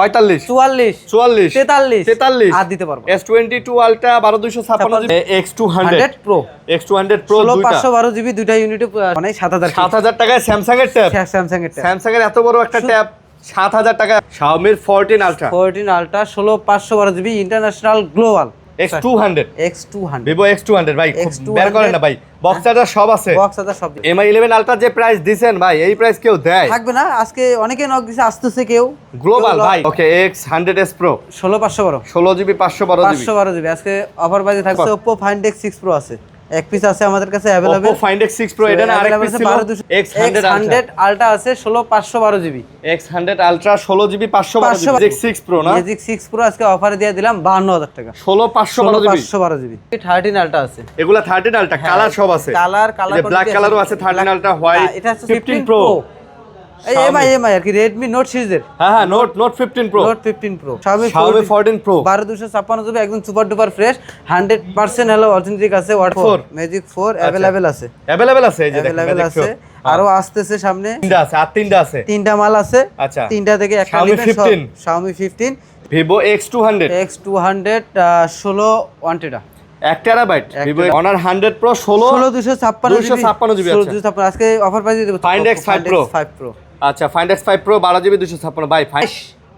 45 44 44 43 43 আর দিতে পারবো। S22 Ultra 12256 X200 Pro X200 Pro 16512 GB দুইটা ইউনিটে মানে 7000 টাকায় স্যামসাং এর ট্যাব। স্যামসাং এর স্যামসাং এর এত বড় একটা ট্যাব 7000 টাকা। Xiaomi 14 Ultra 14 ultra 16512 GB international global X200 Vivo X200 ভাই বের করেন না ভাই, বক্স চার্জার সব আছে, বক্স চার্জার সব Mi 11 Ultra যে প্রাইস দিবেন ভাই এই প্রাইস কেউ দেয় থাকবে না। আজকে অনেকে নক দিছে, আসতেছে কেউ গ্লোবাল ভাই। ওকে X100s Pro 16512 16GB 512GB GB আজকে অফার প্রাইসে থাকছে। Oppo Find X6 Pro আছে, এক পিস আছে আমাদের কাছে available. Oppo Find X6 Pro এটা না আরেক পিস ছিল X100 Ultra আছে 16512 GB. X100 Ultra 16GB 512GB X6 Pro না Magic 6 Pro আজকে অফারে দিয়ে দিলাম 52000 টাকা 16512GB 512 জিবি। 13 Ultra আছে, এগুলা 13 Ultra কালার সব আছে, কালার ব্ল্যাক কালারও আছে 13 Ultra হোয়াইট। এটা আছে 15 Pro এই এমআই আর কি Redmi Note সিরিজের। হ্যাঁ Note 15 Pro Note 15 Pro Xiaomi 14 Pro 12256 GB একদম সুপার ডুপার ফ্রেশ 100% হলো অথেন্টিক আছে। Magic 4 अवेलेबल আছে, अवेलेबल আছে এই যে দেখেন अवेलेबल আছে। আরো আসতেছে সামনে তিনটা আছে, আর তিনটা আছে, তিনটা মাল আছে। আচ্ছা তিনটা থেকে একটা Xiaomi নেবেন। 15 Xiaomi 15 Vivo X200 16 1TB 1TB Vivo Honor 100 Pro 16256 GB. 256 আজকে অফার প্রাইসে দেব। Find X5 Pro আচ্ছা Find X5 Pro 12GB 256 ভাই।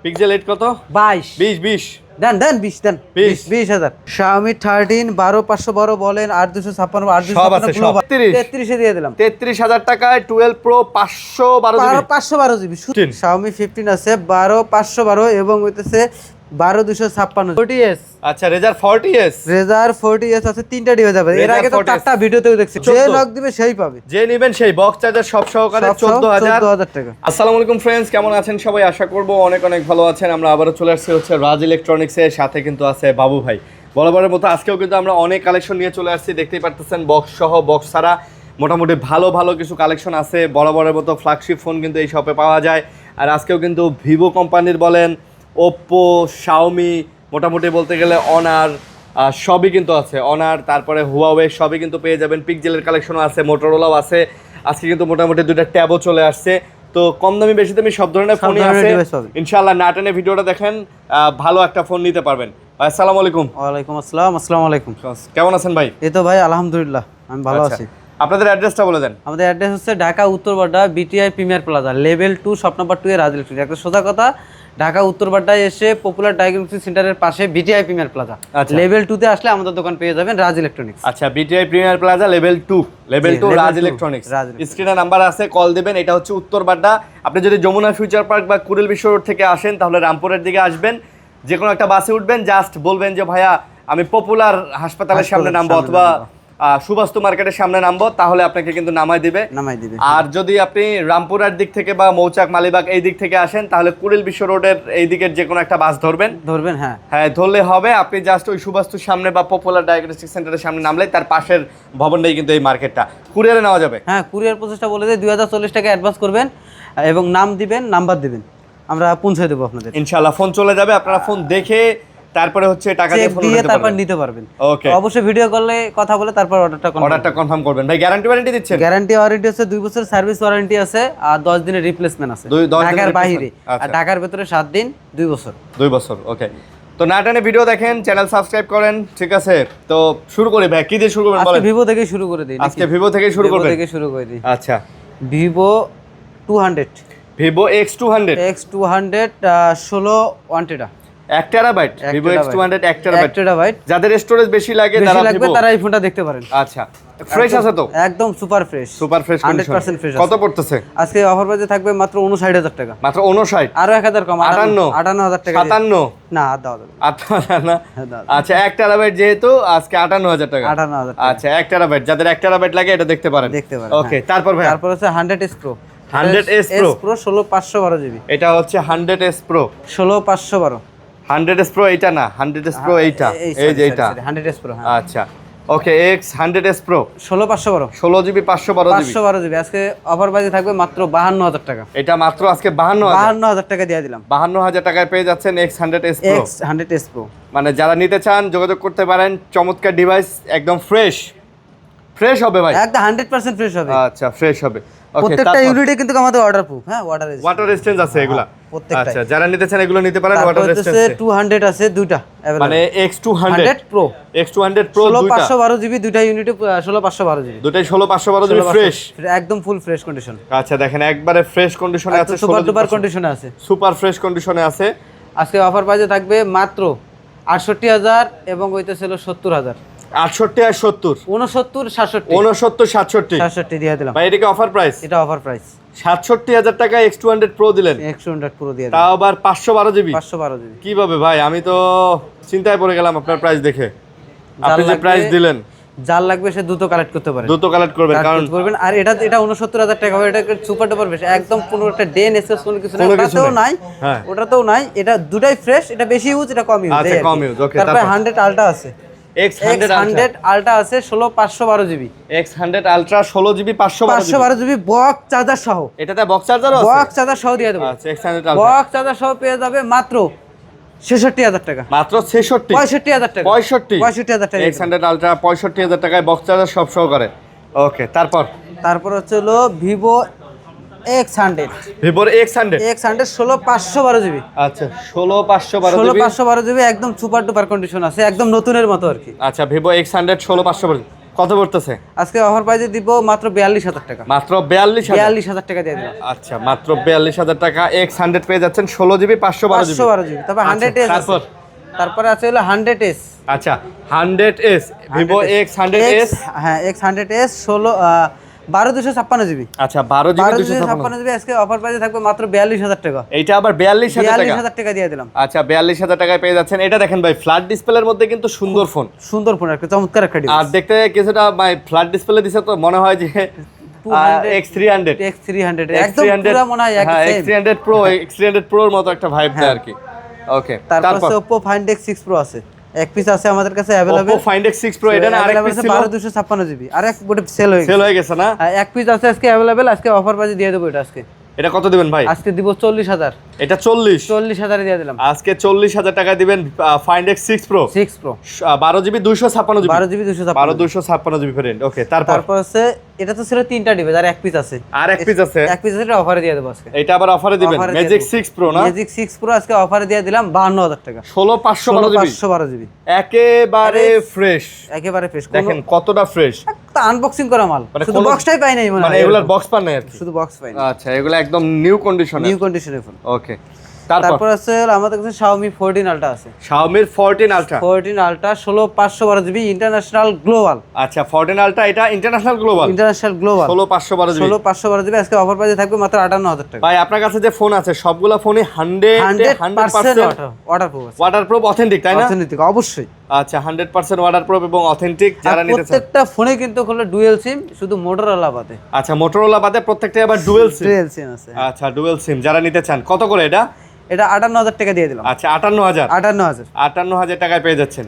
পিক্সেল 8 কত? 20 দেন 20 দেন 20000। Xiaomi 13 12512 বলেন 8256 8256 গ্লোবাল 33 এ দিয়ে দিলাম 33000 টাকায় 12 Pro 512 জিবি। Xiaomi 15 আছে 12512 এবং হইতেছে 12256 40s। আচ্ছা Razer 40s আছে তিনটা ডিভাইস যাবে। এর আগে তো চারটা ভিডিওতেও দেখছি, যে নক দিবে সেই পাবে, যে নেবেন সেই বক্স চার্জার সব সহকারে 14000 টাকা। আসসালামু আলাইকুম ফ্রেন্ডস, কেমন আছেন সবাই? আশা করব অনেক অনেক ভালো আছেন। আমরা আবারও চলে আসছি হচ্ছে রাজ ইলেকট্রনিক্স এর সাথে, কিন্তু আছে বাবু ভাই। বরাবরের মতো আজকেও কিন্তু আমরা অনেক কালেকশন নিয়ে চলে আসছি, দেখতেই পারতেছেন বক্স সহ বক্স ছাড়া মোটামুটি ভালো ভালো কিছু কালেকশন আছে। বরাবরের মতো ফ্ল্যাগশিপ ফোন কিন্তু এই শপে পাওয়া যায়। আর আজকেও কিন্তু ভিভো কোম্পানির বলেন, ওপ্পো, শাওমি, মোটামুটি বলতে গেলে অনার সবই কিন্তু আছে। অনার তারপরে হুয়াওয়ে সবই কিন্তু পেয়ে যাবেন। পিক্সেলের কালেকশনও আছে, মোটরোলাও আছে। আজকে কিন্তু মোটামুটি দুটো ট্যাবও চলে আসছে। তো কম দামি বেশি দামি সব ধরনের ফোনই আছে ইনশাআল্লাহ। না টেনে ভিডিওটা দেখেন, ভালো একটা ফোন নিতে পারবেন। আসসালামু আলাইকুম। ওয়ালাইকুম আসসালাম। আসসালামু আলাইকুম। কেমন আছেন ভাই? এই তো ভাই আলহামদুলিল্লাহ আমি ভালো আছি। আপনাদের অ্যাড্রেসটা বলে দেন। আমাদের অ্যাড্রেস হচ্ছে Dhaka Uttar Badda BTI premier plaza level 2 shop number 2 এ রাজ ইলেকট্রনিক্স। একটা সোজা কথা, ঢাকা উত্তরবাড্ডায় এসে পপুলার ডায়াগনস্টিক সেন্টারের পাশে বিটিআই প্রিমিয়ার প্লাজা লেভেল 2 তে আসলে আমাদের দোকান পেয়ে যাবেন রাজ ইলেকট্রনিক্স। আচ্ছা বিটিআই প্রিমিয়ার প্লাজা লেভেল 2 রাজ ইলেকট্রনিক্স। স্ক্রিনে নাম্বার আছে, কল দিবেন। এটা হচ্ছে উত্তরবাড্ডা। আপনি যদি যমুনা ফিউচার পার্ক বা কুড়িল বিশ্ব রোড থেকে আসেন তাহলে রামপুরের দিকে আসবেন, যে কোনো একটা বাসে উঠবেন, জাস্ট বলবেন যে ভাইয়া আমি পপুলার হাসপাতালের সামনে নামবো অথবা সুবাস্তু মার্কেটের সামনে নামবো, তাহলে আপনাকে কিন্তু নামাই দিবে। আর যদি আপনি রামপুরার দিক থেকে বা মৌচাক মালিবাগ এই দিক থেকে আসেন তাহলে কুড়িল বিশ্ব রোডের এই দিকের যে কোনো একটা বাস ধরবেন। হ্যাঁ ধরলে হবে। আপনি জাস্ট ওই সুবাস্তুর সামনে বা পপুলার ডায়াগনস্টিক সেন্টারের সামনে নামলে তার পাশের ভবনটাই কিন্তু এই মার্কেটটা। কুরিয়ারে নেওয়া যাবে। হ্যাঁ কুরিয়ার প্রসেসটা বলে দেয় 2040 টাকা অ্যাডভান্স করবেন এবং নাম দিবেন, নাম্বার দিবেন, আমরা পৌঁছে দেবো আপনাদের ইনশাআল্লাহ। ফোন চলে যাবে, আপনারা ফোন দেখে তারপরে হচ্ছে টাকা দিয়ে ফোন নিতে পারবেন। ওকে, অবশ্যই ভিডিও কলে কথা বলে তারপর অর্ডারটা কনফার্ম করবেন। ভাই গ্যারান্টি ওয়ারেন্টি দিচ্ছেন? গ্যারান্টি ওয়ারেন্টি আছে 2 বছর, সার্ভিস ওয়ারেন্টি আছে আর 10 দিনের রিপ্লেসমেন্ট আছে ঢাকার বাইরে। আর ঢাকার ভিতরে 7 দিন, 2 বছর। ওকে, তো না টানে ভিডিও দেখেন, চ্যানেল সাবস্ক্রাইব করেন, ঠিক আছে? তো শুরু করি ভাই, কি দিয়ে শুরু করবেন বলেন? ভিভো থেকে শুরু করে দিই। আজকে ভিভো থেকে শুরু করবেন? আচ্ছা Vivo 200 Vivo X200 16 1TB 1TB Vivo X200 1TB। যাদের স্টোরেজ বেশি লাগে তারা এই ফোনটা দেখতে পারেন। আচ্ছা ফ্রেশ আছে তো? একদম সুপার ফ্রেশ 100% ফ্রেশ। কত পড়তেছে আজকে? অফার প্রাইসে থাকবে মাত্র 59000 টাকা। মাত্র 59? আরো 1000 কম, 58000 টাকা। 57 না দাও না। আচ্ছা 1TB যেহেতু আজকে 58000 টাকা। আচ্ছা 1TB, যাদের 1TB লাগে এটা দেখতে পারেন। ওকে, তারপর ভাই তারপর হচ্ছে 100s Pro 16512 জিবি। এটা হচ্ছে 100s Pro 16512। 100s Pro এইটা না, 100s Pro এইটা, এই যে এটা 100s Pro। আচ্ছা ওকে, X100s Pro 16512 16GB 512 জিবি। আজকে অফার প্রাইসে থাকবে মাত্র 52000 টাকা। এটা মাত্র আজকে 52000 টাকা দিয়ে দিলাম। 52000 টাকায় পেয়ে যাচ্ছেন X100s Pro। মানে যারা নিতে চান যোগাযোগ করতে পারেন। চমৎকার ডিভাইস, একদম ফ্রেশ হবে ভাই, একদম 100% ফ্রেশ হবে। আচ্ছা ফ্রেশ হবে। প্রত্যেকটা ইউনিটে কিন্তু আমাদের ওয়াটারপ্রুফ, হ্যাঁ ওয়াটার রেজিস্ট্যান্স আছে এগুলা। প্রত্যেকটা। আচ্ছা, যারা নিতে চান এগুলো নিতে পারেন। ওয়াটার রেজিস্ট্যান্স আছে 200 আছে দুইটা মানে X200 Pro X200 Pro দুইটা 16512 জিবি, দুইটা ইউনিটে 16512 জিবি, দুটাই 16512 জিবি ফ্রেশ, একদম ফুল ফ্রেশ কন্ডিশন। আচ্ছা দেখেন একবারে ফ্রেশ কন্ডিশনে আছে, সুপার ডুপার কন্ডিশনে আছে, সুপার ফ্রেশ কন্ডিশনে আছে। আজকে অফার প্রাইসে থাকবে মাত্র 68000 এবং ওইটা ছিল 70000। 68 আর 70 69 67 69 67 67 দিয়ে দিলাম ভাই। এটা কি অফার প্রাইস? এটা অফার প্রাইস। 67000 টাকা X200 Pro দিলেন, X200 Pro দিয়ে দিলাম, তাও আবার 512 জিবি। 512 জিবি কিভাবে ভাই? আমি তো চিন্তায় পড়ে গেলাম আপনার প্রাইস দেখে। আপনি যে প্রাইস দিলেন, যার লাগবে সে দ্রুত কালেক্ট করতে পারে, দ্রুত কালেক্ট করবেন, কারণ করবেন। আর এটা 69000 টাকা হবে, এটা সুপার ডুপার বেশি, একদম কোনো একটা ডেন এসএস কোনো কিছু নাই, ওটাতেও নাই, হ্যাঁ ওটাতেও নাই। এটা দুটাই ফ্রেশ, এটা বেশি ইউজ, এটা কম ইউজ। আচ্ছা কম ইউজ, ওকে। তারপরে 100 আলট্রা আছে, X100 আলট্রা আছে 16512 GB, X100 ultra 16 GB 512 GB box charger সহ। এটাতে বক্স চার্জারও আছে? বক্স চার্জার সহ দিয়ে দেব। আচ্ছা, X100 আলট্রা বক্স চার্জার সহ পেয়ে যাবে মাত্র 66000 টাকা, মাত্র 66 65000 টাকা, 65000 টাকা। X100 আলট্রা 65000 টাকায় বক্স চার্জার সব সহ করে। ওকে, তারপর হচ্ছে হলো ভিভো X100, ভিভোর X100 16512 জিবি। আচ্ছা 16512 জিবি, 16512 জিবি, একদম সুপার ডুপার কন্ডিশন আছে, একদম নতুনের মতো আর কি। আচ্ছা ভিভো X100 16512 কত পড়তেছে? আজকে অফার প্রাইসে দিব মাত্র 42000 টাকা, মাত্র 42000 টাকা দিয়ে দিলাম। আচ্ছা মাত্র 42000 টাকা X100 পেয়ে যাচ্ছেন 16 জিবি 512 জিবি। তারপর 100s আছে, তারপরে আছে হলো 100s। আচ্ছা 100s ভিভো X100s, হ্যাঁ X100s 12256 জিবি। আচ্ছা 12 জিবি 256 জিবি আজকে অফার প্রাইসে থাকবে মাত্র 42000 টাকা। এইটা আবার 42000 টাকা দিয়ে দিলাম। আচ্ছা 42000 টাকায় পেয়ে যাচ্ছেন। এটা দেখেন ভাই, ফ্ল্যাট ডিসপ্লের মধ্যে কিন্তু সুন্দর ফোন, সুন্দর ফোন, একটা চমৎকার একটা ডিভাইস। আর দেখতে কিছুটা ভাই ফ্ল্যাট ডিসপ্লে দিছে তো মনে হয় যে X300 একদম পুরো মনে হয় একই সেম। X300 Pro এর মতো একটা ভাইব দেয় আর কি। ওকে, তারপর Oppo Find X6 Pro আছে, এক পিস আছে আমাদের কাছে available. Oppo Find X6 Pro এটা না আরেক পিস ছিল 12256 জিবি, আর এক গোটে সেল হয়ে গেছে না? এক পিস আছে আজকে अवेलेबल, আজকে অফার প্রাইসে দিয়ে দেব। এটা আজকে এটা কত দিবেন ভাই? আজকে দিব 40000। এটা 40000 দিয়ে দিলাম আজকে। 40000 টাকা দিবেন Find X6 Pro 12 GB 256 GB, 12 GB 256 GB variant. Okay, তারপর আছে এটা তো ছিল তিনটা ডিভাইস, আর এক পিস আছে, এক পিস আছে এটা অফারে দিয়ে দেব আজকে। এটা আবার অফারে দিবেন Magic 6 Pro না? Magic 6 Pro আজকে অফারে দিয়ে দিলাম 52000 টাকা, 16512 জিবি, একেবারে ফ্রেশ, দেখেন কতটা ফ্রেশ, আনবক্সিং করা মাল, শুধু বক্সটাই পাই নাই, মানে এগুলার বক্স পান নাই আর কি, শুধু বক্স পাই না। আচ্ছা এগুলা একদম নিউ কন্ডিশনের ফোন। ওকে, তারপর আছে আমাদের কাছে Xiaomi 14 Ultra আছে, Xiaomi 14 Ultra 16512 GB international global. আচ্ছা 14 Ultra এটা ইন্টারন্যাশনাল গ্লোবাল 16512 জিবি, 16512 জিবি আজকে অফার প্রাইসে থাকবে মাত্র 58000 টাকা। ভাই আপনার কাছে যে ফোন আছে সবগুলা ফোনই 100% ওয়াটারপ্রুফ অথেন্টিক, তাই না? অথেন্টিক অবশ্যই। আচ্ছা 100% ওয়াটারপ্রুফ এবং অথেন্টিক যারা নিতে চান। প্রত্যেকটা ফোনে কিন্তু হলো ডুয়াল সিম, শুধু মোটরোলা বাদে। আচ্ছা মোটরোলা বাদে প্রত্যেকটাই আবার ডুয়াল সিম আছে। আচ্ছা ডুয়াল সিম যারা নিতে চান, কত করে এটা? এটা 58000 টাকা দিয়ে দিলাম। আচ্ছা 58000 টাকায় পেয়ে যাচ্ছেন।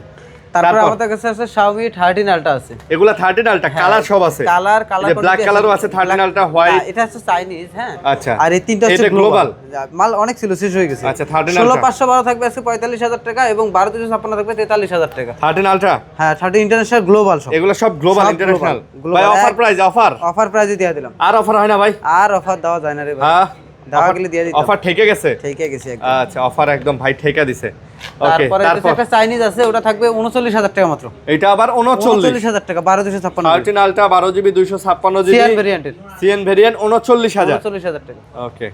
তারপর আমাদের কাছে আছে Xiaomi 13 Ultra আছে, এগুলা 13 Ultra কালার সব আছে, কালার ব্ল্যাক কালারও আছে, 13 Ultra হোয়াইট, এটা হচ্ছে চাইনিজ। হ্যাঁ আচ্ছা, আর এই তিনটা হচ্ছে গ্লোবাল মাল, অনেক ছিল শেষ হয়ে গেছে। আচ্ছা 13 Ultra 16512 থাকবে আজকে 45000 টাকা এবং 12256 থাকবে 43000 টাকা। 13 Ultra হ্যাঁ 13 ইন্টারন্যাশনাল গ্লোবাল সব, এগুলো সব গ্লোবাল ইন্টারন্যাশনাল। ভাই অফার প্রাইসে দিয়ে দিলাম। আর অফার হয় না ভাই? আর অফার দেওয়া যায় না রে ভাই, দেওয়া গেলে দিয়ে দিতাম। অফার ঠেকে গেছে একদম। আচ্ছা অফার একদম ভাই ঠেকা দিছে। ওকে, তারপর একটা চাইনিজ আছে, ওটা থাকবে 39000 টাকা মাত্র। এটা আবার 39000 টাকা 12256 13 Ultra 12 GB 256 GB CN variant 39000 টাকা। ওকে,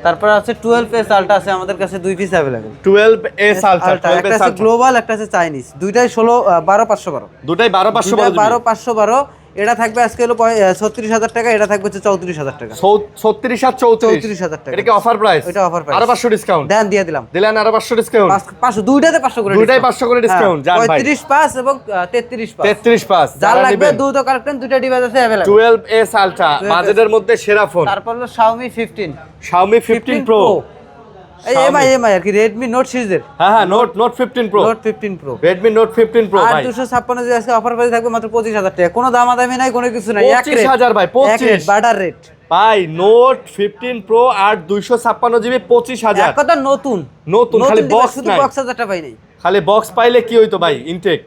তারপর আছে 12s Ultra আছে আমাদের কাছে, দুই পিস अवेलेबल। 12s Ultra একটা আছে গ্লোবাল, একটা আছে চাইনিজ, দুইটাই 12512 দুটাই 12512 এটা থাকবে আজকে হলো 36000 টাকা, এটা থাকবে 34000 টাকা। 34000 টাকা এটা কি অফার প্রাইস? এটা অফার প্রাইস, আরো 500 ডিসকাউন্ট দেন, দিয়ে দিলাম। দিলেন আরো 500 ডিসকাউন্ট, 500 দুইটাতে 500 করে, দুইটাই 500 করে ডিসকাউন্ট। জান ভাই 35 এবং 33 যার লাগবে দুটো কালেকশন, দুইটা ডিভাইস আছে अवेलेबल। 12s Ultra বাজেটের মধ্যে সেরা ফোন। তারপর হলো Xiaomi 15 Pro এমআই আর কি, Redmi Note সিরিজের। হ্যাঁ Note 15 Pro Redmi Note 15 Pro ভাই 256 যে আজকে অফার প্রাইস থাকবে মাত্র 25000 টাকা, কোনো দামাদামি নাই, কোনো কিছু নাই, 25000 ভাই 25 বাটার রেট ভাই নোট 15 প্রো আর 256 জিবি 25,000 এক কথা নতুন নতুন খালি বক্স শুধু নাই, বক্স হাজারটা পাই নাই, খালি বক্স পাইলে কি হইতো ভাই? ইনটেক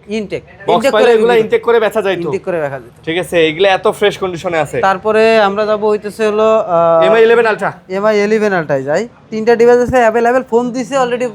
বক্স পাইলে এগুলা ইনটেক করে বেচা যাইতো, ইনটেক করে রাখা যেত। ঠিক আছে, এগুলা এত ফ্রেশ কন্ডিশনে আছে। তারপরে আমরা যাব হইতেছে হলো MI 11 আলট্রা, MI 11 আলট্রায় যাই। তিনটা ডিভাইস আছে अवेलेबल, ফোন দিছে অলরেডি,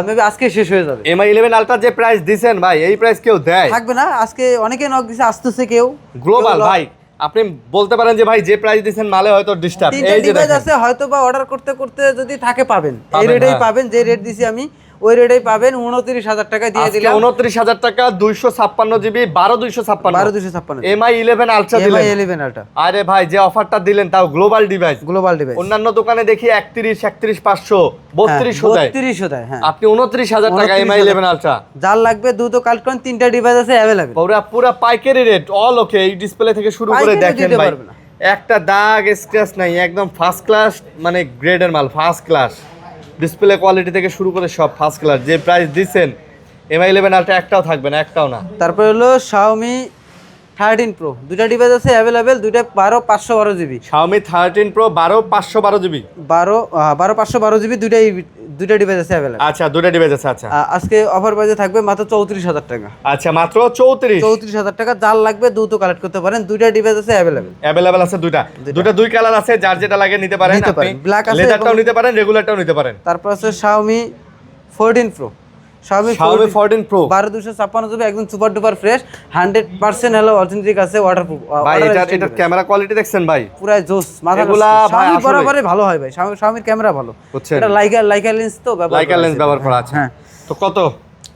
মেবি আজকে শেষ হয়ে যাবে। MI 11 আলট্রা যে প্রাইস দিবেন ভাই, এই প্রাইস কেউ দেয়? থাকবে না, আজকে অনেকে নক দিছে, আসতেছে কেউ গ্লোবাল ভাই। আপনি বলতে পারেন যে ভাই যে প্রাইস দিবেন মালে হয়তো ডিস্টার্ব, তিনটা এই যে ডিভাইস দেখেন আছে, হয়তো বা অর্ডার করতে করতে যদি থাকে পাবেন, এই পাবেন, রেটেই হ্যাঁ। পাবেন, যে রেট দিছি আমি ওই রেটেই পাবেন। 29,000 টাকা দিয়ে আজকে দিলাম, 29,000 টাকা 256 জিবি 12256 12,256 MI 11 আলট্রা দিলেন। MI 11 আলট্রা আরে ভাই যে অফারটা দিলেন তাও গ্লোবাল ডিভাইস, গ্লোবাল ডিভাইস, অন্যান্য দোকানে দেখি 31,500 3200 দেয়, 3200 দেয়। হ্যাঁ, আপনি 29,000 টাকা MI 11 আলট্রা। যার লাগবে দ্রুত কালেক্ট করেন, তিনটা ডিভাইস আছে अवेलेबल, পুরা পাইকারি রেট, অল ওকে। এই ডিসপ্লে থেকে শুরু করে পাইকারি দেখেন দিতে ভাই, পারবে না। একটা দাগ স্ক্র্যাচ নাই, একদম ফার্স্ট ক্লাস, মানে গ্রেডের মাল, ফার্স্ট ক্লাস ডিসপ্লে কোয়ালিটি থেকে শুরু করে সব ফার্স্ট ক্লাস। যে প্রাইস দিচ্ছেন MI 11 আলট্রা একটাও থাকবে না, একটাও না। তারপর হলো Xiaomi 13 Pro, দুইটা ডিভাইস আছে अवेलेबल, দুইটা 12/512 GB, Xiaomi 13 Pro 12/512 GB, 12/512 GB, দুইটা ডিভাইস আছে अवेलेबल। আচ্ছা দুটো ডিভাইস আছে। আচ্ছা আজকে অফার প্রাইসে থাকবে মাত্র 34,000 টাকা, আচ্ছা মাত্র 34,000 টাকা। যার লাগবে দ্রুত কালেক্ট করতে পারেন, দুইটা ডিভাইস আছে अवेलेबल, অ্যাভেলেবল আছে দুটা দুই কালার আছে, যার যেটা লাগে নিতে পারেন। নিতে আপনি পারেন, black আছে লেদারটাও এবং- নিতে পারেন, রেগুলারটাও নিতে পারেন। তারপর আছে Xiaomi 14 Pro, Xiaomi 14 Pro 12,256 GB, একদম সুপার ডুপার ফ্রেশ, 100% হলো অথেন্টিক আছে, ওয়াটারপ্রুফ। ভাই এটার ক্যামেরা কোয়ালিটি দেখছেন ভাই, পুরো জোস, মাথা এগুলা নষ্ট। ভাই Xiaomi আসলে- বরাবরই ভালো হয় ভাই, Xiaomiর ক্যামেরা ভালো, বুঝছেন? এটা লাইকা লেন্স তো ব্যবহার লাইকা করা লেন্স আছে। ব্যবহার করা আছে। হ্যাঁ, তো কত?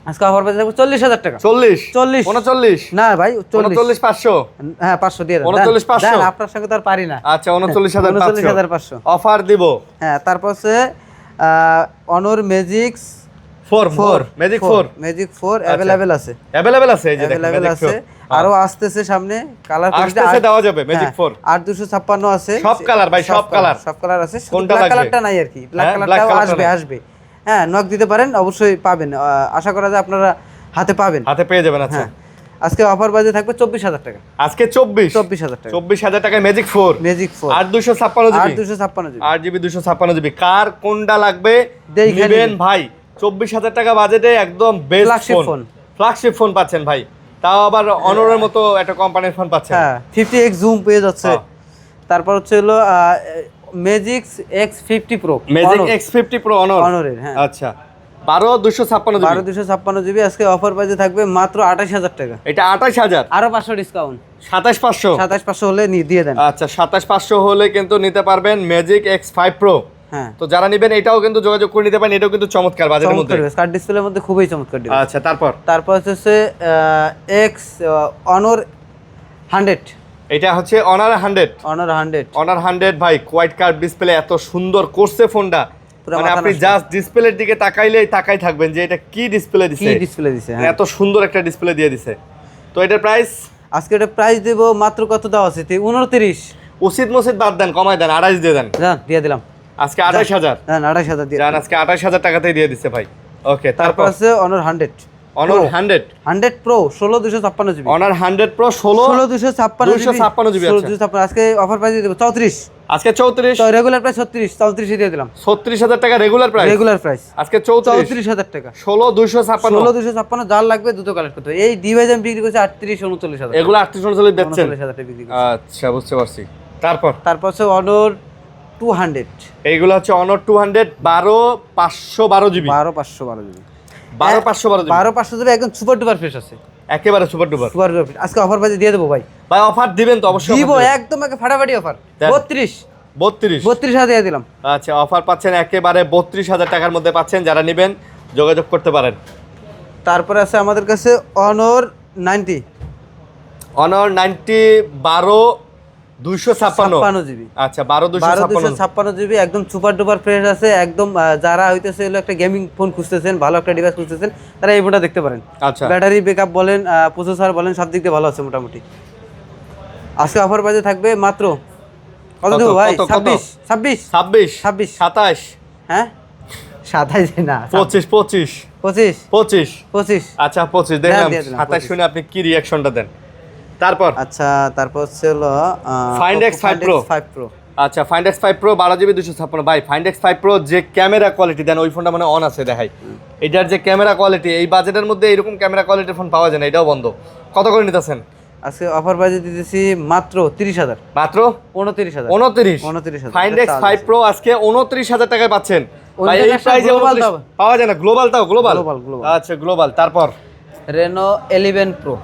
আজকে অফার প্রাইস থাকবে 40,000 টাকা। 40 40 39 না ভাই, 40 39,500 হ্যাঁ, 500 দিয়ে দেন। 39,500 দেন, আপনার সঙ্গে তো আর পারি না। আচ্ছা 39,500 39,500 অফার দিব। হ্যাঁ, তারপর আছে Honor Magic 4 ম্যাজিক 4 अवेलेबल আছে, अवेलेबल আছে, এই যে দেখেন अवेलेबल ম্যাজিক আছে, 4 আরো আসতেছে সামনে কালার আসতেছে, দেওয়া যাবে ম্যাজিক 4 8,256 আছে, সব কালার ভাই, সব কালার আছে, শুধু কোনটা ব্ল্যাক লাগবে? কালারটা নাই আর কি, ব্ল্যাক হ্যাঁ, black কালারটাও কালারটা নাই। আসবে। হ্যাঁ, নক দিতে পারেন, অবশ্যই পাবেন, আশা করা যায় আপনারা হাতে পাবেন। হাতে পেয়ে যাবেন। আচ্ছা হ্যাঁ, আজকে অফার বাজে থাকবে 24,000 টাকা, আজকে 24,000 টাকা, 24,000 টাকায় magic 4 magic 4 8,256 GB 8,256 GB. 8 GB 256 GB. কার কোনটা লাগবে দেখে নেবেন নিবেন। ভাই, 24,000 টাকা বাজেটে একদম best Flagship phone, phone. Flagship phone পাচ্ছেন ভাই, তাও আবার অনরের মতো একটা কোম্পানির ফোন পাচ্ছেন। হ্যাঁ, 50x জুম পেয়ে যাচ্ছে। হ্যাঁ। তারপর হচ্ছে হলো magic X50 Pro, magic X50 Pro অনরের, হ্যাঁ। আচ্ছা 12,256 জিবি 12,256 জিবি, আজকে অফার বাজে থাকবে মাত্র 28,000 টাকা, এটা 28,000, আরো 500 ডিসকাউন্ট, 27,500 27,500 হলে দিয়ে দেন। আচ্ছা 27,500 হলে কিন্তু নিতে পারবেন ম্যাজিক X5 Pro। হ্যাঁ, তো যারা নেবেন এটাও কিন্তু যোগাযোগ করে নিতে পারেন, এটাও কিন্তু চমৎকার বাজারের মধ্যে। কার্ড ডিসপ্লের মধ্যে খুবই চমৎকার ডিভাইস। আচ্ছা তারপর হচ্ছে X অনর 100, এটা হচ্ছে অনার 100 অনার 100 ভাই, কোয়াইট কার্ভ ডিসপ্লে, এত সুন্দর করছে ফোনটা, পুরো মানে মাথা আপনি নষ্ট। জাস্ট ডিসপ্লের দিকে তাকাই থাকবেন যে এটা কি ডিসপ্লে কি দিছে, ডিসপ্লে দিছে। মানে হ্যাঁ, এত সুন্দর একটা ডিসপ্লে দিয়ে দিছে। তো এটার প্রাইস আজকে এটা প্রাইস দেব মাত্র কত দেওয়া আছে, 29, উচিত মসিদ বাদ দেন, কমায় দেন, 28 দিয়ে দেন। জান দিয়ে দিলাম, আজকে 28,000 জান 28,000 দিয়ে। জান আজকে 28,000 টাকাতেই দিয়ে দিছে ভাই। ওকে, তারপর তারপর আছে অনর 100 অনর 100 Pro 16,256 GB, honour 100 Pro 16,256 GB, আচ্ছা। 16,256 আজকে অফার প্রাইস দিয়ে দেব 34, আজকে 34 তো রেগুলার প্রাইস 34 দিয়ে দিলাম, 36,000 টাকা রেগুলার প্রাইস, রেগুলার প্রাইস আজকে 34 34,000 টাকা, 16,256 16,256, যার লাগবে দ্রুত কালেক্ট করতে হবে। এই ডিভাইস আমি বিক্রি করছি 39-39,000, এগুলো 38 বেচছেন। 39,000 টাকা বিক্রি করছি। আচ্ছা বুঝতে পারছি। তারপর হচ্ছে অনর 200, এইগুলো হচ্ছে অনর 200 12,512 জিবি 12,512 জিবি, 12,512 জিবি 12,500 জিবি, একদম সুপার ডুপার ফ্রেশ আছে, একেবারে সুপার ডুপার। Super duper. আজকে অফার প্রাইস দিয়ে দেবো ভাই, ভাই অফার দিবেন তো অবশ্যই, দিব একদম ফাটাফাটি অফার, দেন। 32 32 হাজার দিয়ে দিলাম। আচ্ছা অফার পাচ্ছেন একেবারে 32,000 টাকার মধ্যে পাচ্ছেন, যারা নেবেন যোগাযোগ করতে পারেন। তারপরে আছে আমাদের কাছে অনর 90 অনর 90 12,256 জিবি, আচ্ছা 12,256 12,256 জিবি, একদম সুপার ডুপার ফ্রেশ আছে একদম। যারা হইতেছে হলো একটা গেমিং ফোন খুঁজতেছেন, ভালো একটা ডিভাইস খুঁজতেছেন, তারা এই ফোনটা দেখতে পারেন। আচ্ছা ব্যাটারি ব্যাকআপ বলেন, প্রসেসর বলেন, সব দিক দিয়ে ভালো আছে মোটামুটি। আজকে অফার বাজে থাকবে মাত্র কত দেবো ভাই, 26 26 26 27 হ্যাঁ 27 না 25 25 25 25 25 আচ্ছা 25 দেখলাম, দিয়ে দিলাম, 27 শুনে আপনি কি রিঅ্যাকশনটা দেন। তারপর আচ্ছা, তারপর হচ্ছে হলো Find X5 Pro। 5 Pro আচ্ছা ফাইন্ড এক্স 5 প্রো 12GB 256 ভাই ফাইন্ড এক্স 5 প্রো যে ক্যামেরা কোয়ালিটি দেন ওই ফোনটা মানে অন আছে দেখাই এটার যে ক্যামেরা কোয়ালিটি এই বাজেটের মধ্যে এরকম ক্যামেরা কোয়ালিটির ফোন পাওয়া যায় না এটাও বন্ধ কত করে নিতেছেন আজকে অফার প্রাইসে দিতেছি মাত্র 30,000 মাত্র 29,000 29 ফাইন্ড এক্স 5 প্রো আজকে 29,000 টাকায় পাচ্ছেন ভাই এই প্রাইসে পাওয়া যায় না গ্লোবাল গ্লোবাল আচ্ছা গ্লোবাল তারপর Reno 11 Pro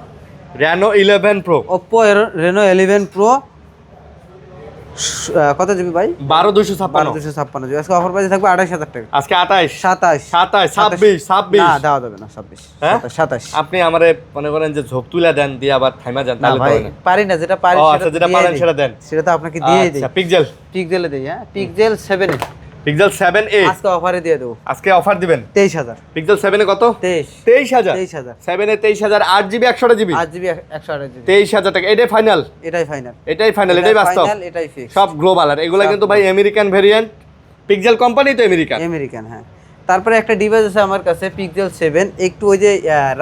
Reno 11 Pro Oppo Reno 11 Pro কত জিবি ভাই 12256 জিবি আজকে অফার প্রাইসে থাকবে 28,000 টাকা আজকে 28 26 না দেওয়া যাবে না 27 আপনি আমারে মনে করেন যে ঝোপ তুলে দেন দিয়ে আবার থাইমা যান তাহলে তো না পারি না যেটা পারি যেটা পারেন সেটা দেন সেটা তো আপনাকে দিয়ে দেই আচ্ছা পিক্সেলে দেই হ্যাঁ পিক্সেল 7 পিক্সেল 7a আজকে অফারে দিয়ে দেব আজকে অফার দিবেন 23,000 পিক্সেল 7 এ কত 23000 7 এ 23000 8GB 128GB 8GB 128GB 23000 টাকা এটাই ফাইনাল এটাই ফাইনাল এটাই বাস্তব এটাই ফিক্স সব গ্লোবাল আর এগুলা কিন্তু ভাই আমেরিকান ভেরিয়েন্ট পিক্সেল কোম্পানি তো আমেরিকান হ্যাঁ তারপরে একটা ডিভাইস আছে আমার কাছে পিক্সেল 7 একটু ওই যে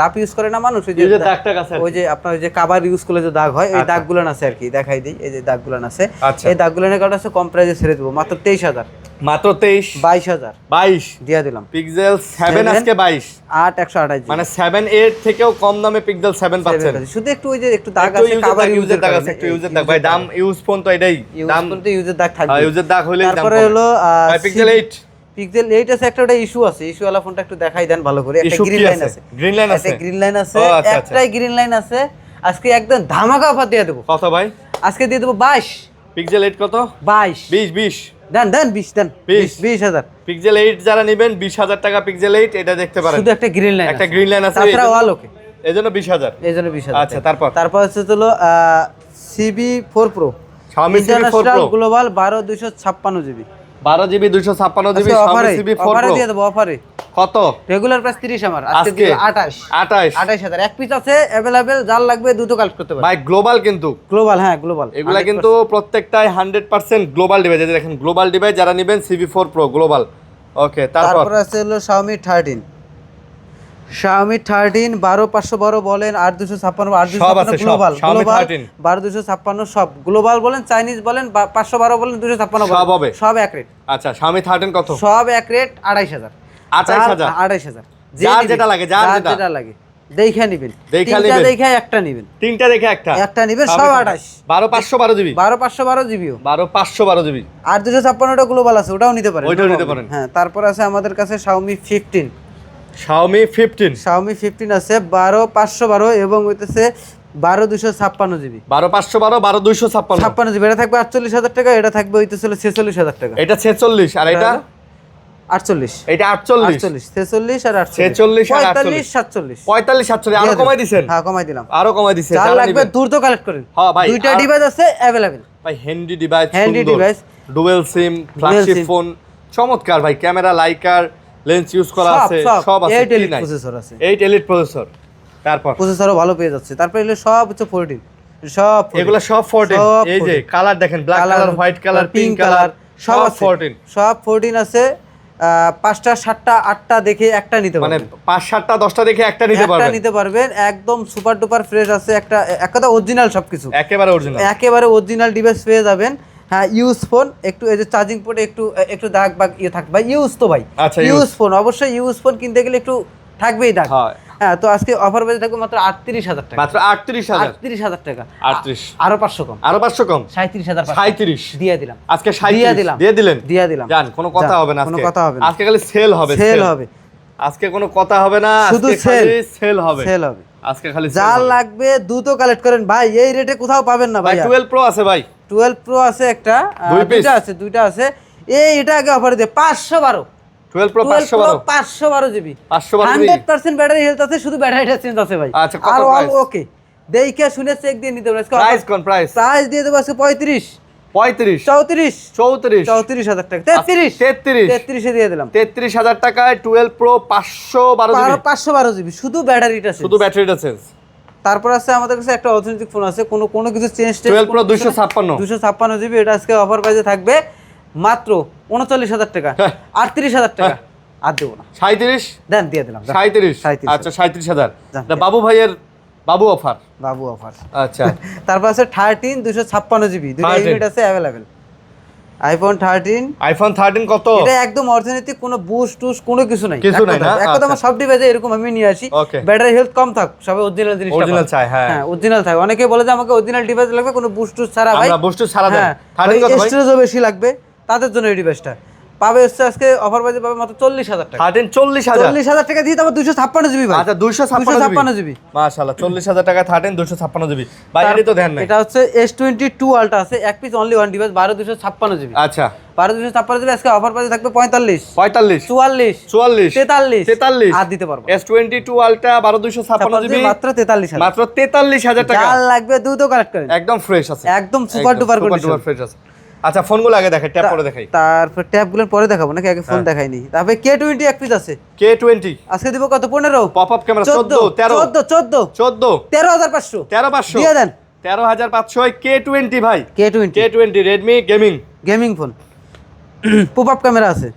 রাপ ইউজ করে না মানুষ ওই যে দাগটা আছে ওই যে আপনার ওই যে কভার ইউজ করলে যে দাগ হয় ওই দাগগুলো আছে আর কি দেখাই দিই এই যে দাগগুলো আছে এই দাগগুলো এর কারণে আছে কম প্রাইসে ছেড়ে দেব মাত্র 23000 মাত্র 22 দিয়ে দিলাম পিক্সেল 7 আজকে 128 মানে 7 থেকেও কম দামে পিক্সেল 7 পাচ্ছেন শুধু একটু ওই যে একটু দাগ আছে কভার ইউজের দাগ আছে একটু ইউজের দাগ ভাই দাম ইউজ ফোন তো এটাই দাম তো ইউজের দাগ থাকবে ইউজের দাগ হইলেই দাম তারপরে হলো পিক্সেল 8 পিক্সেল 8 আছে একটা ওটা ইস্যু আছে ইস্যুওয়ালা ফোনটা একটু দেখাই দেন ভালো করে একটা গ্রিন লাইন আছে একটাই গ্রিন লাইন আছে আজকে একদম ধামাকা অফার দিয়ে দেব কত ভাই আজকে দিয়ে দেব 22 পিক্সেল 8 কত 20 দেন 20 দেন 20000 পিক্সেল 8 যারা নেবেন 20000 টাকা পিক্সেল 8 এটা দেখতে পারেন শুধু একটা গ্রিন লাইন আছে তাছাড়া অল ওকে এজন্য 20000 আচ্ছা তারপর হচ্ছে হলো CB4 Pro Xiaomi CB4 Pro global 12256GB 12GB 256GB Xiaomi CB4 Pro অফারে দিয়ে দেব অফারে কত রেগুলার প্রাইস 30 আমার আজকে দিব 28000 এক পিস আছে अवेलेबल যার লাগবে দ্রুত কালেক্ট করতে পারেন ভাই গ্লোবাল কিন্তু গ্লোবাল হ্যাঁ গ্লোবাল এগুলা কিন্তু প্রত্যেকটাই 100% গ্লোবাল ডিভাইস এই দেখেন গ্লোবাল ডিভাইস যারা নেবেন CB4 Pro গ্লোবাল ওকে তারপর আছে হলো Xiaomi 13 12512 বলেন 8256 গ্লোবাল 12256 সব গ্লোবাল বলেন চাইনিজ বলেন 512 বলেন 256 বলেন সব এক রেট আচ্ছা Xiaomi 13 কত সব এক রেট 28000 যার যেটা লাগে দেখে নেবেন একটা নেবেন তিনটা দেখে একটা নেবেন সব 12512GB 12512GB 12512GB আর 256টা গ্লোবাল আছে ওটাও নিতে পারেন হ্যাঁ তারপর আছে আমাদের কাছে Xiaomi 15 আছে 12512 এবং হইতেছে 12256GB 12512 12256GB এটা থাকবে 48000 টাকা এটা থাকবে হইতেছে 46000 টাকা এটা 46 আর এটা 48 এটা 48 46 আর 48 46 47 আরো কমাই দিবেন হ্যাঁ কমাই দিলাম আরো কমাই দিবেন যা লাগবে দ্রুত কালেক্ট করেন হ্যাঁ ভাই দুইটা ডিভাইস আছে अवेलेबल ভাই handy device dual SIM flagship phone চমৎকার ভাই ক্যামেরা লাইকার লেন্স ইউজ করা আছে সব আছে 8 এলিট প্রসেসর আছে 8 এলিট প্রসেসর তারপর প্রসেসরও ভালো পেয়ে যাচ্ছে তারপর এগুলো সব হচ্ছে 14 সব এগুলা সব 14 এই যে কালার দেখেন black colour white colour pink colour সব 14 আছে 5টা 7টা 8টা দেখে একটা নিতে পারবেন মানে 5 7টা 10টা দেখে একটা নিতে পারবেন একদম সুপার ডুপার ফ্রেশ আছে একটা কথা অরিজিনাল সবকিছু একেবারে অরিজিনাল ডিভাইস পেয়ে যাবেন হ্যাঁ ইউজ ফোন একটু এই যে চার্জিং পোর্টে একটু দাগ বা থাকবে ভাই ইউজ তো ভাই ইউজ ফোন অবশ্যই ইউজ ফোন কিনতে গেলে একটু থাকবেই দাগ হ্যাঁ তো আজকে অফার বেজে থাকবে মাত্র 38000 টাকা মাত্র 38000 টাকা 38 আরো 500 কম 37000 দিয়ে দিলাম আজকে 37 দিয়ে দিলেন জান কোনো কথা হবে না আজকে খালি সেল হবে আজকে কোনো কথা হবে না শুধু সেল হবে আজকে খালি যা লাগবে দ্রুত কালেক্ট করেন ভাই এই রেটে কোথাও পাবেন না ভাই 12 প্রো আছে ভাই 12 প্রো আছে একটা দুইটা আছে এটা আগে অফারে দিয়ে 512 12 প্রো 512 জিবি 100% ব্যাটারি হেলথ আছে শুধু ব্যাটারিটা চেঞ্জ আছে ভাই আচ্ছা কত প্রাইস ওকে দেখে শুনে চেক দিয়ে নিতে পারেন প্রাইস দিয়ে দেব আজকে 34000 টাকা 33 এ দিয়ে দিলাম 33000 টাকায় 12 প্রো 512 জিবি শুধু ব্যাটারিটা চেঞ্জ তারপর আছে আমাদের কাছে একটা অথেন্টিক ফোন আছে কোনো কিছু চেঞ্জ 12 প্রো 256 জিবি এটা আজকে অফার প্রাইসে থাকবে মাত্র 39000 টাকা 38000 টাকা আর দেব না 37 দেন দিয়ে দিলাম 37 আচ্ছা 37000 বাবু ভাইয়ের বাবু অফার আচ্ছা আচ্ছা তারপর আছে 13 256 জিবি দুটো ইউনিট আছে अवेलेबल আইফোন 13 আইফোন 13 কত? এটা একদম অর্থনৈতিক, কোনো বুস্ট টুস্ট কোনো কিছু নাই, কিছু নাই না। একদম আমার সব ডিভাইসে এরকম আমি নিয়ে আসি। ব্যাটারি হেলথ কম থাক, সবাই অরিজিনাল জিনিস, অরিজিনাল চাই। হ্যাঁ অরিজিনাল থাকে। অনেকে বলে যে আমাকে অরিজিনাল ডিভাইস লাগবে, কোনো বুস্ট টুস্ট ছাড়া। ভাই আমরা বুস্ট ছাড়া দেন। 13 কত ভাই? স্টোরেজও বেশি লাগবে, তাদের জন্য এই ডিভাইসটা পাবে হচ্ছে আজকে অফার প্রাইসে পাবে মাত্র 40,000 টাকা। 13 40,000 টাকা দিয়ে তারপর 256 জিবি ভাই। আচ্ছা 256 জিবি মাশাআল্লাহ, 40,000 টাকা 13 256 জিবি ভাই, এটা তো দেন না। এটা হচ্ছে S22 আলট্রা আছে, এক piece only one device, 12256 GB. আচ্ছা 12256 জিবি আজকে অফার প্রাইসে থাকবে 45 44 44 44 43 আর দিতে পারবো। S22 আলট্রা 12256 জিবি মাত্র 43,000, মাত্র 43,000 টাকা। যার লাগবে দ্রুত কালেক্ট করেন, একদম ফ্রেশ আছে, একদম সুপার ডুপার কন্ডিশন, ফ্রেশ আছে। আচ্ছা ফোনগুলো আগে দেখাই, ট্যাপ করে দেখাই, তারপর ট্যাবগুলোর পরে দেখাবো নাকি, আগে ফোন দেখাইনি। তারপরে K20 এক পিস আছে, K20 আজকে দিব কত? 15 পপ আপ ক্যামেরা 14 13500 13500 দিয়ে দেন। 13500 K20 ভাই, K20 Redmi gaming phone, pop up camera আছে।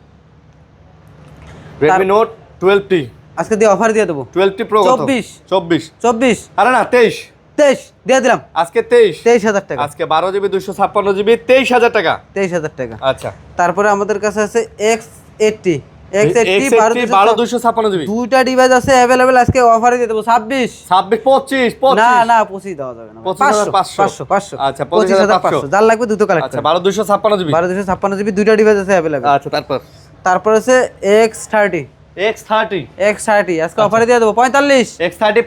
Redmi Note 12T আজকে দিয়ে অফার দিয়ে দেবো 12T Pro কত? 24 আরে না 23 দিয়ে দিলাম আজকে 23,000 টাকা। আজকে 12 জিবি 256 জিবি 23,000 টাকা। 23,000 টাকা। আচ্ছা তারপরে আমাদের কাছে আছে X80 12256 জিবি দুইটা ডিভাইস আছে अवेलेबल, আজকে অফারে দিয়ে দেবো 26 25 না 25 দেওয়া যাবে না, 500 আচ্ছা 25,500 যার লাগবে দুটো কালেক্ট। আচ্ছা 12256 জিবি 12256 জিবি দুইটা ডিভাইস আছে अवेलेबल। আচ্ছা তারপর আছে X30 আজকে অফারে দিয়ে দেবো 45 X30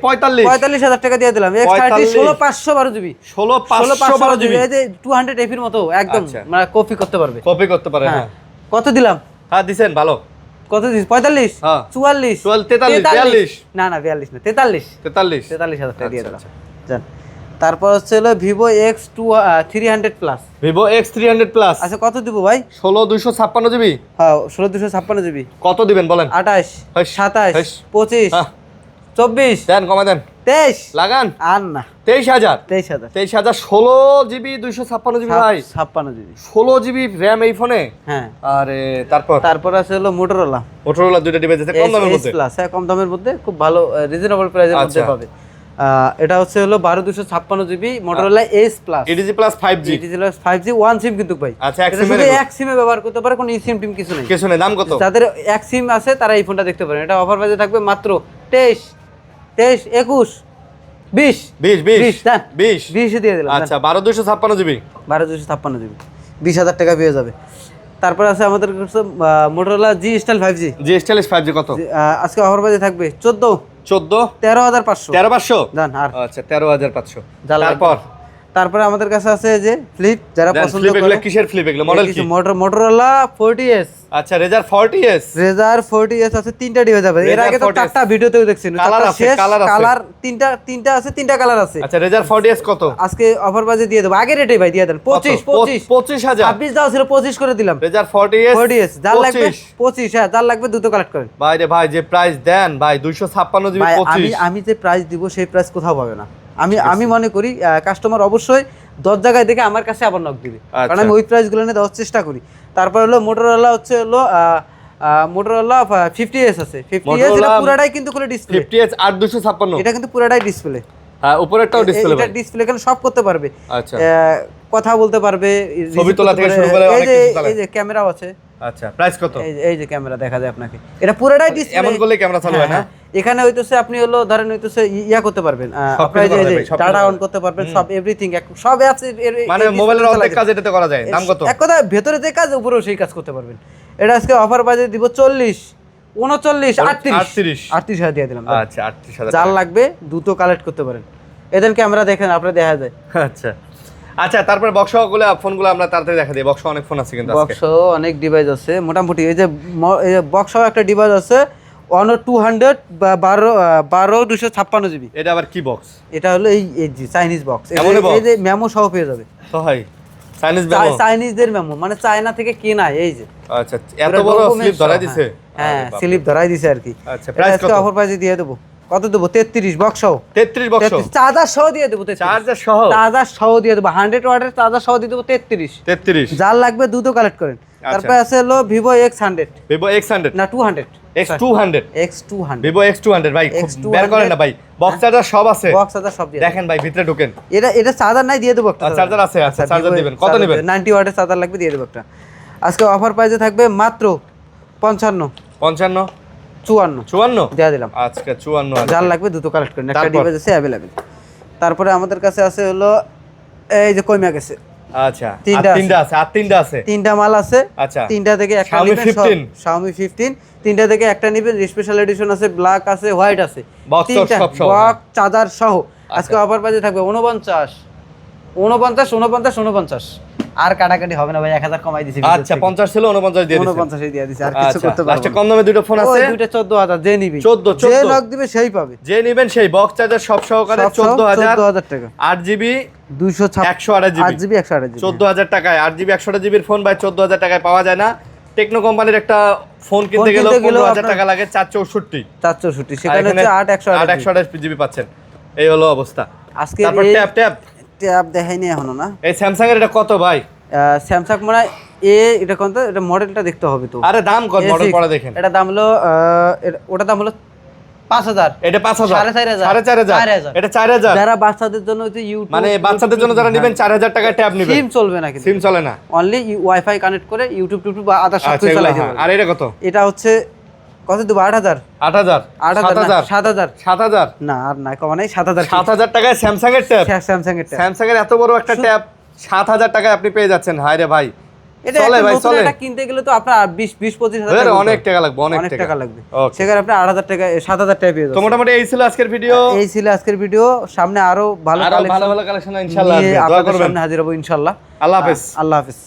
45,000 টাকা দিয়ে দিলাম। X30 16512 জিবি 16512 জিবি এই যে 200 এফির মতো একদম, মানে কপি করতে পারবে হ্যাঁ। কত দিলাম? হ্যাঁ দিছেন ভালো। কত দিস? 45 44 43 না 42 না 43,000 টাকা দিয়ে দিলাম। জান তারপর হচ্ছে হলো Vivo X300 plus, Vivo X300 plus আচ্ছা কত দিব ভাই? 16256 জিবি হ্যাঁ 16256 জিবি কত দিবেন বলেন? 28 27 25 24 দেন কমা দেন 23 লাগান আর না 23,000 16 জিবি 256 জিবি ভাই 56 জিবি 16 জিবি RAM এই ফোনে। হ্যাঁ আরে তারপর আছে হলো Motorola দুটো ডিভাইস আছে কম দামের মধ্যে, প্লাস কম দামের মধ্যে খুব ভালো রিজনেবল প্রাইসের মধ্যে পাবে। এটা হচ্ছে হলো 12256 GB Motorola Edge Plus EDG Plus 5G 5G one SIM কিন্তু ভাই। আচ্ছা এটা শুধু এক সিমে ব্যবহার করতে পারে, কোনো সিম টিম কিছু নেই। দাম কত? যাদের এক সিম আছে তারা এই ফোনটা দেখতে পারেন। এটা অফার প্রাইসে থাকবে মাত্র 23 21 20 দিয়ে দিলাম। আচ্ছা 12256 জিবি 12256 জিবি 20,000 টাকা পেয়ে যাবে। তারপর আছে আমাদের কাছে Motorola G Style 5G কত? আজকে অফার প্রাইসে থাকবে 13,500 জান। আর আচ্ছা 13,500 তারপরে আমাদের কাছে আছে যে ফ্লিপ, যারা পছন্দ করে। এগুলো কিসের ফ্লিপ? এগুলো মডেল কি? Motorola 40s। আচ্ছা Razr 40s আছে, তিনটা ডিভাইস আছে। এর আগে তো চারটা ভিডিওতেও দেখছেন, কালার তিনটা আছে, তিনটা কালার আছে। আচ্ছা Razr 40s কত? আজকে অফার বাজে দিয়ে দেব, আগে রেটে ভাই দিয়ে দেন 25,000 26 দাও ছিল 25 করে দিলাম। Razr 40s যার লাগবে 25, হ্যাঁ যার লাগবে দ্রুত কালেক্ট করেন ভাই রে ভাই, যে প্রাইস দেন ভাই 256 জিবি 25। আমি যে প্রাইস দিব সেই প্রাইস কোথাও পাবে না। আমি মনে করি কাস্টমার অবশ্যই 10 জায়গায় দেখে আমার কাছে আবার নক দিবে, কারণ আমি ওই প্রাইসগুলো নিয়ে দেওয়ার চেষ্টা করি। তারপর হলো Motorola হচ্ছে হলো Motorola 50s আছে। 50s এটা পুরাটাই কিন্তু খুলে ডিসপ্লে, 50s 8256 এটা কিন্তু পুরাটাই ডিসপ্লে। হ্যাঁ উপরেরটাও ডিসপ্লে, এটা ডিসপ্লে এখানে সব করতে পারবে। আচ্ছা কথা বলতে পারবে, ছবি তোলা থেকে শুরু করে অনেক কিছু চালায়। এই যে ক্যামেরাও আছে। আচ্ছা প্রাইস কত? এই যে ক্যামেরা দেখা যায় আপনাকে, এটা পুরোটাই ডিসপ্লে। এমন করলে ক্যামেরা চালু হয় না। এখানে হইতেছে আপনি হলো ধরেন হইতেছে ইয়া করতে পারবেন, আপনারা যে ডাটা অন করতে পারবেন, সব এভরিথিং সব অ্যাপস, মানে মোবাইলের অর্ধেক কাজ এটাতে করা যায়। দাম কত? এক কথা ভেতরে যে কাজ উপরেও সেই কাজ করতে পারবেন। এটা আজকে অফার বাজে দিব 40 39 38 দিয়ে দিলাম। আচ্ছা 38,000 যার লাগবে দ্রুত কালেক্ট করতে পারেন। এদের ক্যামেরা দেখেন, আপনারা দেখা যায়। আচ্ছা তারপর বক্স গুলো ফোনগুলো আমরা তাড়াতাড়ি দেখা দিই। বক্স অনেক ফোন আছে কিন্তু আজকে, বক্স অনেক ডিভাইস আছে মোটামুটি। এই যে বক্স একটা ডিভাইস আছে Honor 200 12256 জিবি। এটা আবার কি বক্স? এটা হলো এই যে চাইনিজ বক্স, এই যে মেমো সহ পেয়ে যাবে। তো ভাই চাইনিজ মেমো, চাইনিজদের মেমো, মানে চায়না থেকে কেনা। এই যে আচ্ছা এত বড় স্লিপ ধরাই দিছে। হ্যাঁ স্লিপ ধরাই দিছে আর কি। আচ্ছা প্রাইস কত? অফার প্রাইসে দিয়ে দেব। কত দেব? 33 বক্স সহ। 33 বক্স সহ, চার্জার সহ দিয়ে দেব। চার্জার সহ দিয়ে দেব। 100 ওয়াটের চার্জার সহ দিয়ে দেব 33। যার লাগবে দ্রুত কালেক্ট করেন। তারপর আছে হলো Vivo X100 না 200 X200 X200 Vivo X200 ভাই X200 বের করেন না ভাই বক্স চার্জার সব আছে বক্স চার্জার সব দিয়ে দেখেন ভাই ভিতরে ঢোকেন এটা চার্জার নাই দিয়ে দেবো একটা চার্জার আছে আচ্ছা চার্জার দিবেন কত নেবেন 90 ওয়াটের চার্জার লাগবে দিয়ে দেবো একটা আজকে অফার প্রাইসে থাকবে মাত্র 55 54 দিয়ে দিলাম আজকে 54 যার লাগবে দুটো কালেক্ট করেন একটা ডিভাইস আছে अवेलेबल তারপরে আমাদের কাছে আছে হলো এই যে কইমা গেছে আচ্ছা তিনটা আছে তিনটা মাল আছে আচ্ছা তিনটা থেকে একটা নেবেন Xiaomi 15 তিনটা থেকে একটা নেবেন স্পেশাল এডিশন আছে ব্ল্যাক আছে হোয়াইট আছে তিনটা বক্স চার্জার সহ আজকে অফার প্রাইসে থাকবে 49 আর কাটাকাটি হবে না ভাই 1000 কমাই দিছি আচ্ছা 50 ছিল 49 দিয়ে দিছি 49 দিয়ে দিছি আর কিছু করতে পারবো লাস্টে কম দামে দুটো ফোন আছে ওই দুটো 14000 যে নিবি 14 যে নক দিবে সেই পাবে যে নেবেন সেই বক্স চার্জার সব সহকারে 14000 টাকা 8GB 128GB 14000 টাকায় 8GB 128GB এর ফোন ভাই 14000 টাকায় পাওয়া যায় না টেকনো কোম্পানির একটা ফোন কিনতে গেলে 15000 টাকা লাগে 464 সেখানে হচ্ছে 128GB পাচ্ছেন এই হলো অবস্থা আজকে তারপর ট্যাব দেখাইনি এখনো না এই স্যামসাং এর এটা কত ভাই স্যামসাং মানে এটা কোনটা এটা মডেলটা দেখতে হবে তো আরে দাম কত মডেল পড়া দেখেন এটা দাম হলো ওটা দাম হলো 5000 এটা 5000 4500 এটা 4000 যারা বাচ্চাদের জন্য হচ্ছে ইউটিউব মানে বাচ্চাদের জন্য যারা নেবেন 4000 টাকায় ট্যাব নেবেন সিম চলবে না কিন্তু সিম চলে না অনলি ওয়াইফাই কানেক্ট করে ইউটিউব বা আদার সব কিছু চালাতে পারবে আর এটা কত এটা হচ্ছে কত দেব 8000 7000 না আর না কমা নাই 7000 টাকায় স্যামসাং এর ট্যাব স্যামসাং এর এত বড় একটা ট্যাব 7000 টাকায় আপনি পেয়ে যাচ্ছেন হায় রে ভাই এটা নতুন এটা কিনতে গেলে তো আপনার 20-25000 টাকা অনেক টাকা লাগবে অনেক টাকা লাগবে সেখানে আপনি 8000 টাকা 7000 টাকা পেয়ে যাবেন তো মোটামুটি এই ছিল আজকের ভিডিও সামনে আরো ভালো কালেকশন ইনশাআল্লাহ আসবে দোয়া করবেন সামনে হাজির হব ইনশাআল্লাহ আল্লাহ হাফেজ